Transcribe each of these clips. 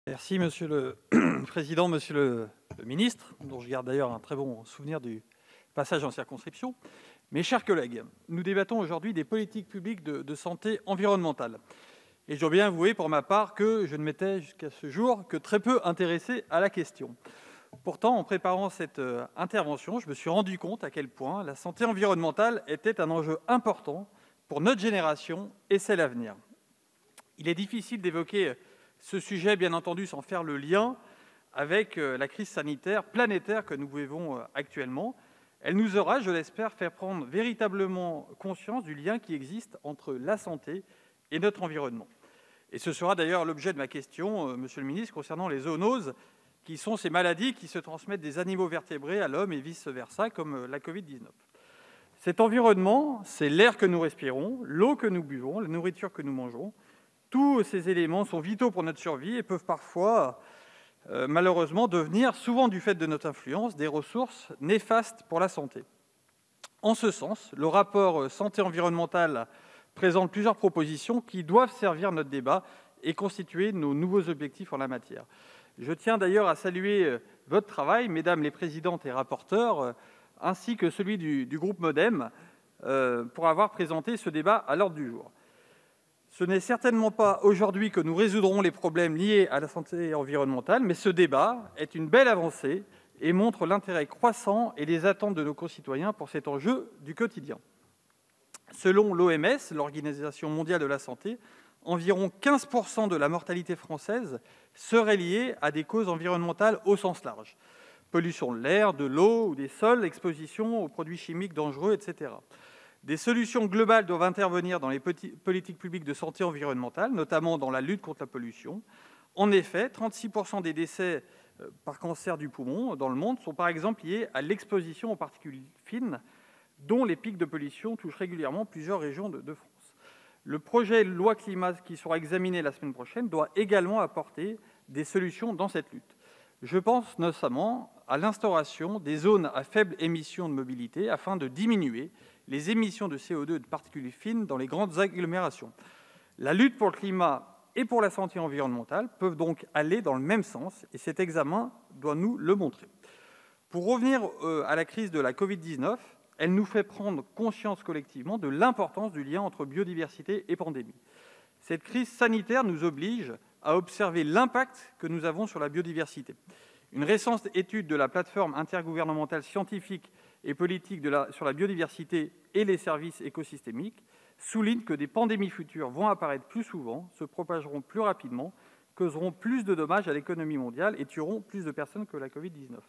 Merci Monsieur le Président, Monsieur le Ministre, dont je garde d'ailleurs un très bon souvenir du passage en circonscription. Mes chers collègues, nous débattons aujourd'hui des politiques publiques de santé environnementale. Et je dois bien avouer pour ma part que je ne m'étais jusqu'à ce jour que très peu intéressé à la question. Pourtant, en préparant cette intervention, je me suis rendu compte à quel point la santé environnementale était un enjeu important pour notre génération et celle à venir. Il est difficile d'évoquer ce sujet, bien entendu, sans faire le lien avec la crise sanitaire planétaire que nous vivons actuellement. Elle nous aura, je l'espère, fait prendre véritablement conscience du lien qui existe entre la santé et notre environnement. Et ce sera d'ailleurs l'objet de ma question, Monsieur le Ministre, concernant les zoonoses, qui sont ces maladies qui se transmettent des animaux vertébrés à l'homme et vice-versa, comme la Covid-19. Cet environnement, c'est l'air que nous respirons, l'eau que nous buvons, la nourriture que nous mangeons. Tous ces éléments sont vitaux pour notre survie et peuvent parfois, malheureusement, devenir, souvent du fait de notre influence, des ressources néfastes pour la santé. En ce sens, le rapport santé environnementale présente plusieurs propositions qui doivent servir notre débat et constituer nos nouveaux objectifs en la matière. Je tiens d'ailleurs à saluer votre travail, mesdames les présidentes et rapporteurs, ainsi que celui du groupe MODEM, pour avoir présenté ce débat à l'ordre du jour. Ce n'est certainement pas aujourd'hui que nous résoudrons les problèmes liés à la santé environnementale, mais ce débat est une belle avancée et montre l'intérêt croissant et les attentes de nos concitoyens pour cet enjeu du quotidien. Selon l'OMS, l'Organisation mondiale de la santé, environ 15% de la mortalité française serait liée à des causes environnementales au sens large. Pollution de l'air, de l'eau ou des sols, exposition aux produits chimiques dangereux, etc. Des solutions globales doivent intervenir dans les politiques publiques de santé environnementale, notamment dans la lutte contre la pollution. En effet, 36% des décès par cancer du poumon dans le monde sont par exemple liés à l'exposition aux particules fines, dont les pics de pollution touchent régulièrement plusieurs régions de France. Le projet de loi climat qui sera examiné la semaine prochaine doit également apporter des solutions dans cette lutte. Je pense notamment à l'instauration des zones à faible émission de mobilité afin de diminuer les émissions de CO2 et de particules fines dans les grandes agglomérations. La lutte pour le climat et pour la santé environnementale peuvent donc aller dans le même sens et cet examen doit nous le montrer. Pour revenir à la crise de la Covid-19, elle nous fait prendre conscience collectivement de l'importance du lien entre biodiversité et pandémie. Cette crise sanitaire nous oblige à observer l'impact que nous avons sur la biodiversité. Une récente étude de la plateforme intergouvernementale scientifique et politique sur la biodiversité et les services écosystémiques souligne que des pandémies futures vont apparaître plus souvent, se propageront plus rapidement, causeront plus de dommages à l'économie mondiale et tueront plus de personnes que la Covid-19.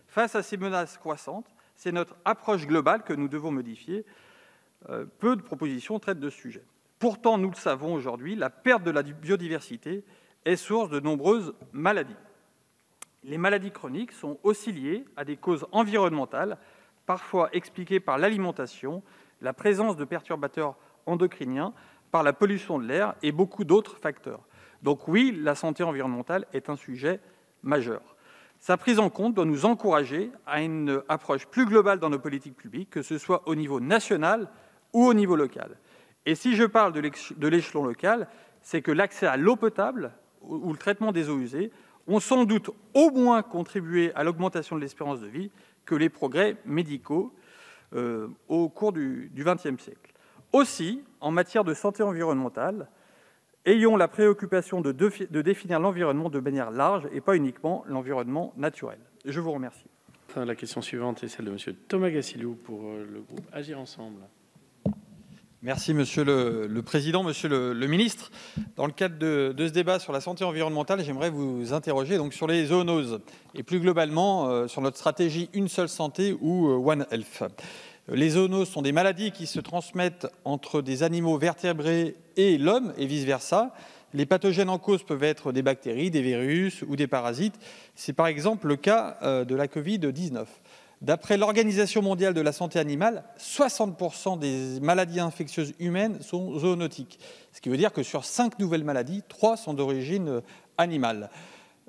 Face à ces menaces croissantes, c'est notre approche globale que nous devons modifier. Peu de propositions traitent de ce sujet. Pourtant, nous le savons aujourd'hui, la perte de la biodiversité est source de nombreuses maladies. Les maladies chroniques sont aussi liées à des causes environnementales, parfois expliquées par l'alimentation, la présence de perturbateurs endocriniens, par la pollution de l'air et beaucoup d'autres facteurs. Donc oui, la santé environnementale est un sujet majeur. Sa prise en compte doit nous encourager à une approche plus globale dans nos politiques publiques, que ce soit au niveau national ou au niveau local. Et si je parle de l'échelon local, c'est que l'accès à l'eau potable ou le traitement des eaux usées ont sans doute au moins contribué à l'augmentation de l'espérance de vie que les progrès médicaux au cours du XXe siècle. Aussi, en matière de santé environnementale, ayons la préoccupation de définir l'environnement de manière large et pas uniquement l'environnement naturel. Je vous remercie. La question suivante est celle de M. Thomas Gassilou pour le groupe Agir Ensemble. Merci Monsieur le Président, Monsieur le Ministre. Dans le cadre de ce débat sur la santé environnementale, j'aimerais vous interroger donc sur les zoonoses et plus globalement sur notre stratégie Une seule santé ou One Health. Les zoonoses sont des maladies qui se transmettent entre des animaux vertébrés et l'homme et vice-versa. Les pathogènes en cause peuvent être des bactéries, des virus ou des parasites. C'est par exemple le cas de la Covid-19. D'après l'Organisation mondiale de la santé animale, 60% des maladies infectieuses humaines sont zoonotiques. Ce qui veut dire que sur 5 nouvelles maladies, 3 sont d'origine animale.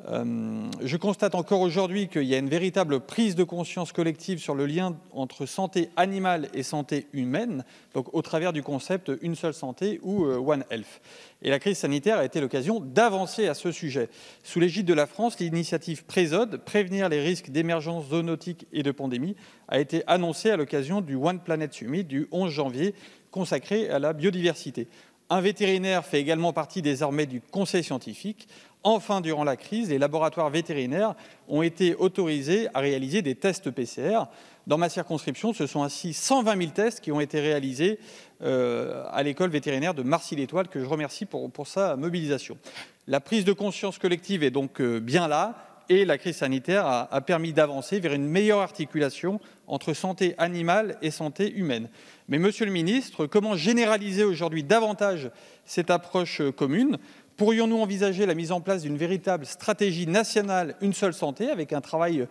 Je constate encore aujourd'hui qu'il y a une véritable prise de conscience collective sur le lien entre santé animale et santé humaine, donc au travers du concept « une seule santé » ou « One Health ». Et la crise sanitaire a été l'occasion d'avancer à ce sujet. Sous l'égide de la France, l'initiative Présode, prévenir les risques d'émergence zoonotique et de pandémie, a été annoncée à l'occasion du One Planet Summit du 11 janvier, consacré à la biodiversité. Un vétérinaire fait également partie désormais du conseil scientifique. Enfin, durant la crise, les laboratoires vétérinaires ont été autorisés à réaliser des tests PCR. Dans ma circonscription, ce sont ainsi 120 000 tests qui ont été réalisés à l'école vétérinaire de Marcy-l'Étoile, que je remercie pour sa mobilisation. La prise de conscience collective est donc bien là, et la crise sanitaire a permis d'avancer vers une meilleure articulation entre santé animale et santé humaine. Mais monsieur le ministre, comment généraliser aujourd'hui davantage cette approche commune ? Pourrions-nous envisager la mise en place d'une véritable stratégie nationale, une seule santé, avec un travail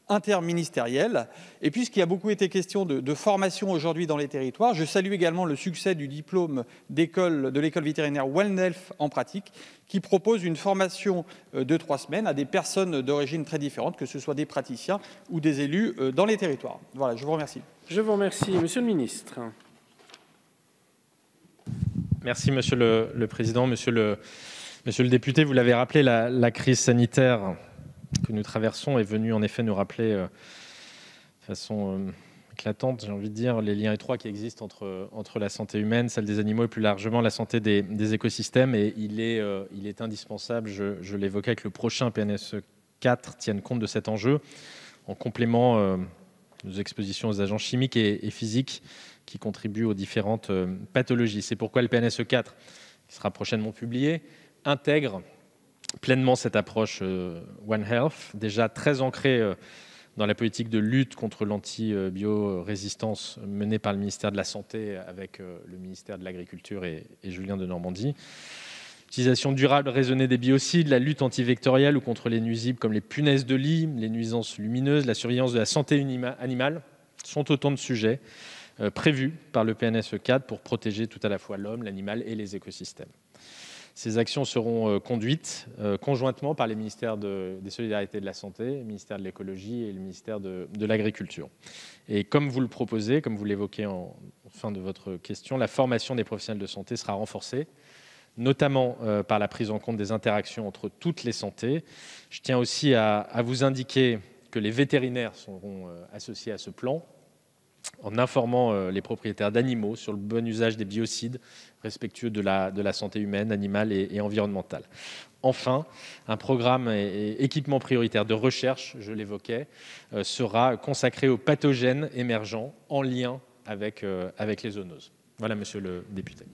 interministériel? Et puisqu'il y a beaucoup été question de formation aujourd'hui dans les territoires, je salue également le succès du diplôme de l'école vétérinaire One Health en pratique, qui propose une formation de 3 semaines à des personnes d'origine très différentes, que ce soit des praticiens ou des élus dans les territoires. Voilà, je vous remercie. Je vous remercie. Monsieur le ministre. Merci, Monsieur le Président. Monsieur le député, vous l'avez rappelé, la crise sanitaire que nous traversons est venue en effet nous rappeler de façon éclatante, j'ai envie de dire, les liens étroits qui existent entre la santé humaine, celle des animaux et plus largement la santé des écosystèmes. Et il est indispensable, je l'évoquais, que le prochain PNSE 4 tienne compte de cet enjeu en complément nos expositions aux agents chimiques et physiques qui contribuent aux différentes pathologies. C'est pourquoi le PNSE 4, qui sera prochainement publié, intègre pleinement cette approche One Health, déjà très ancrée dans la politique de lutte contre l'antibiorésistance menée par le ministère de la Santé avec le ministère de l'Agriculture et Julien Denormandie. L'utilisation durable raisonnée des biocides, la lutte antivectorielle ou contre les nuisibles comme les punaises de lit, les nuisances lumineuses, la surveillance de la santé animale sont autant de sujets prévus par le PNSE 4 pour protéger tout à la fois l'homme, l'animal et les écosystèmes. Ces actions seront conduites conjointement par les ministères des Solidarités et de la Santé, le ministère de l'Écologie et le ministère de l'Agriculture. Et comme vous le proposez, comme vous l'évoquez en fin de votre question, la formation des professionnels de santé sera renforcée, notamment par la prise en compte des interactions entre toutes les santé. Je tiens aussi à vous indiquer que les vétérinaires seront associés à ce plan, en informant les propriétaires d'animaux sur le bon usage des biocides, respectueux de la santé humaine, animale et environnementale. Enfin, un programme et équipement prioritaire de recherche, je l'évoquais, sera consacré aux pathogènes émergents en lien avec les zoonoses. Voilà, monsieur le député.